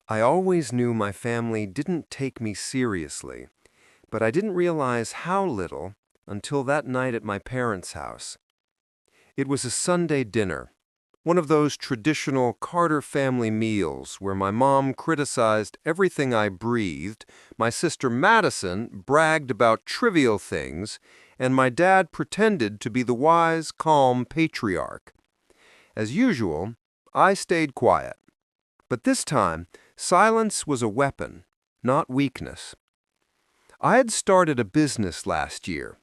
I always knew my family didn't take me seriously, but I didn't realize how little until that night at my parents' house. It was a Sunday dinner, one of those traditional Carter family meals where my mom criticized everything I breathed, my sister Madison bragged about trivial things, and my dad pretended to be the wise, calm patriarch. As usual, I stayed quiet. But this time, silence was a weapon, not weakness. I had started a business last year.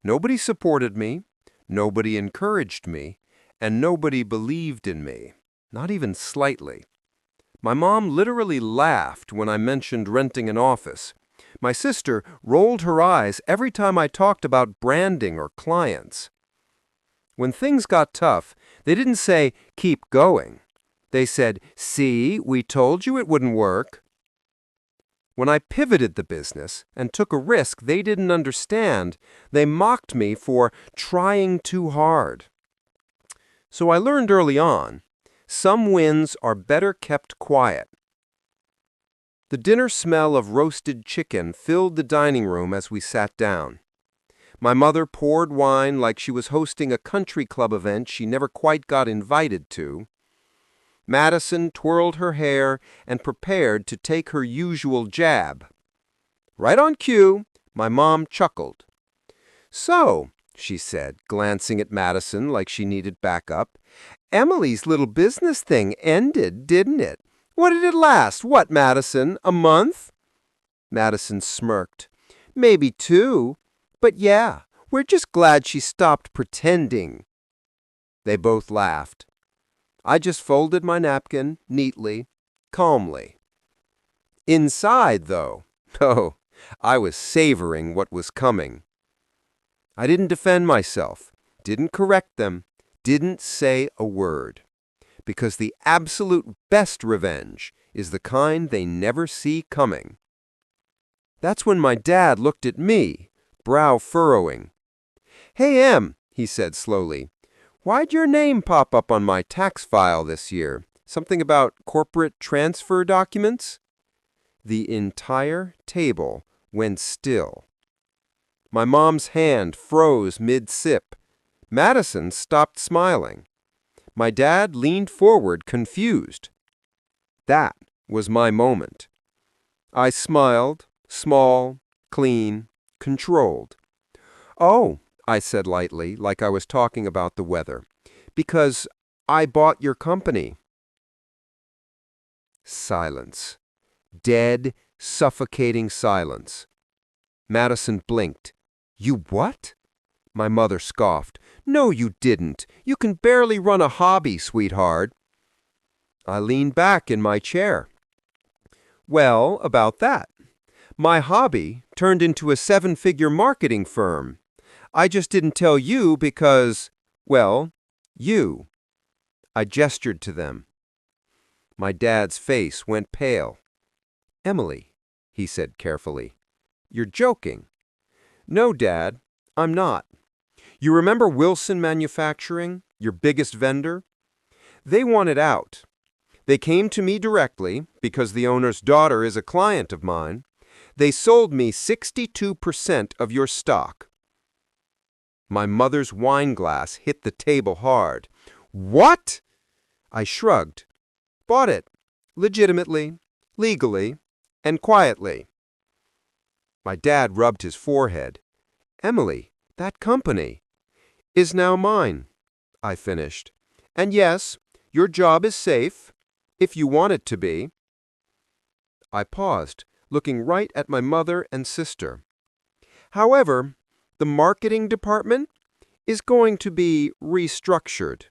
Nobody supported me, nobody encouraged me, and nobody believed in me, not even slightly. My mom literally laughed when I mentioned renting an office. My sister rolled her eyes every time I talked about branding or clients. When things got tough, they didn't say, "Keep going." They said, "See, we told you it wouldn't work." When I pivoted the business and took a risk they didn't understand, they mocked me for trying too hard. So I learned early on, some wins are better kept quiet. The dinner smell of roasted chicken filled the dining room as we sat down. My mother poured wine like she was hosting a country club event she never quite got invited to. Madison twirled her hair and prepared to take her usual jab. Right on cue, my mom chuckled. "So," she said, glancing at Madison like she needed backup, "Emily's little business thing ended, didn't it? What did it last? What, Madison, a month?" Madison smirked. "Maybe 2, but yeah, we're just glad she stopped pretending." They both laughed. I just folded my napkin neatly, calmly. Inside, though, oh, I was savoring what was coming. I didn't defend myself, didn't correct them, didn't say a word. Because the absolute best revenge is the kind they never see coming. That's when my dad looked at me, brow furrowing. "Hey, Em," he said slowly, "why'd your name pop up on my tax file this year? Something about corporate transfer documents?" The entire table went still. My mom's hand froze mid-sip. Madison stopped smiling. My dad leaned forward, confused. That was my moment. I smiled, small, clean, controlled. "Oh," I said lightly, like I was talking about the weather, "because I bought your company." Silence. Dead, suffocating silence. Madison blinked. "You what?" My mother scoffed. "No, you didn't. You can barely run a hobby, sweetheart." I leaned back in my chair. "Well, about that. My hobby turned into a 7-figure marketing firm. I just didn't tell you because, well, you." I gestured to them. My dad's face went pale. "Emily," he said carefully, "you're joking." "No, Dad, I'm not. You remember Wilson Manufacturing, your biggest vendor? They wanted out. They came to me directly because the owner's daughter is a client of mine. They sold me 62% of your stock." My mother's wine glass hit the table hard. "What?" I shrugged. "Bought it. Legitimately, legally, and quietly." My dad rubbed his forehead. "Emily, that company is now mine," I finished. "And yes, your job is safe, if you want it to be." I paused, looking right at my mother and sister. "However, the marketing department is going to be restructured."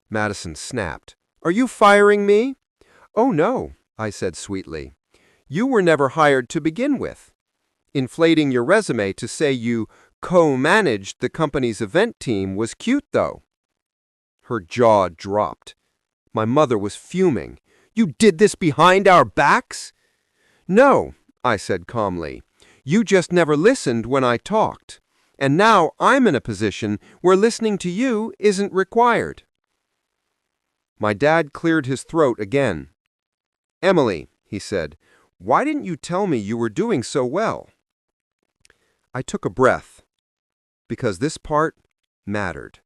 Madison snapped. "Are you firing me?" "Oh, no," I said sweetly. "You were never hired to begin with. Inflating your resume to say you co-managed the company's event team was cute, though." Her jaw dropped. My mother was fuming. "You did this behind our backs?" "No," I said calmly. "You just never listened when I talked. And now I'm in a position where listening to you isn't required." My dad cleared his throat again. "Emily," he said, "why didn't you tell me you were doing so well?" I took a breath, because this part mattered.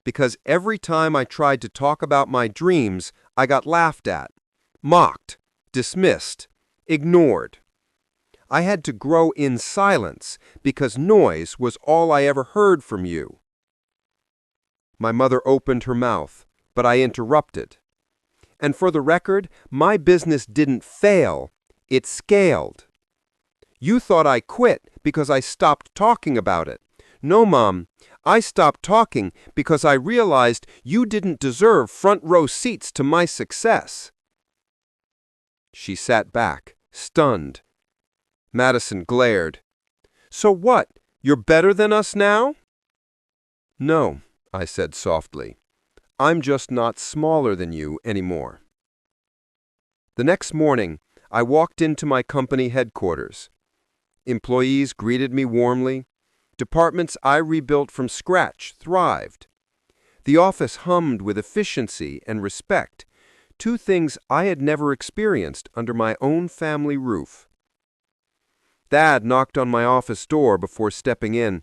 Because every time I tried to talk about my dreams, I got laughed at, mocked, dismissed, ignored. I had to grow in silence because noise was all I ever heard from you. My mother opened her mouth, but I interrupted. And for the record, my business didn't fail, it scaled. You thought I quit because I stopped talking about it. No, Mom, I stopped talking because I realized you didn't deserve front row seats to my success. She sat back, stunned. Madison glared. "So what? You're better than us now?" "No," I said softly. "I'm just not smaller than you anymore." The next morning, I walked into my company headquarters. Employees greeted me warmly. Departments I rebuilt from scratch thrived. The office hummed with efficiency and respect, two things I had never experienced under my own family roof. Dad knocked on my office door before stepping in.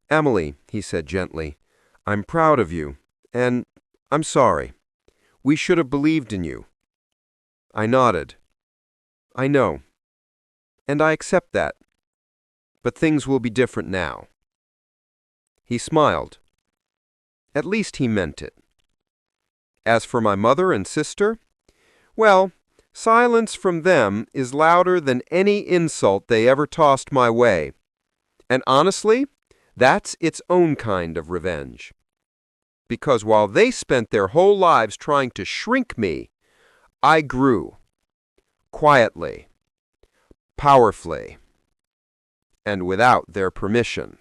"Emily," he said gently, "I'm proud of you, and I'm sorry. We should have believed in you." I nodded. "I know, and I accept that. But things will be different now." He smiled. At least he meant it. As for my mother and sister, well, silence from them is louder than any insult they ever tossed my way. And honestly, that's its own kind of revenge. Because while they spent their whole lives trying to shrink me, I grew. Quietly, powerfully, and without their permission.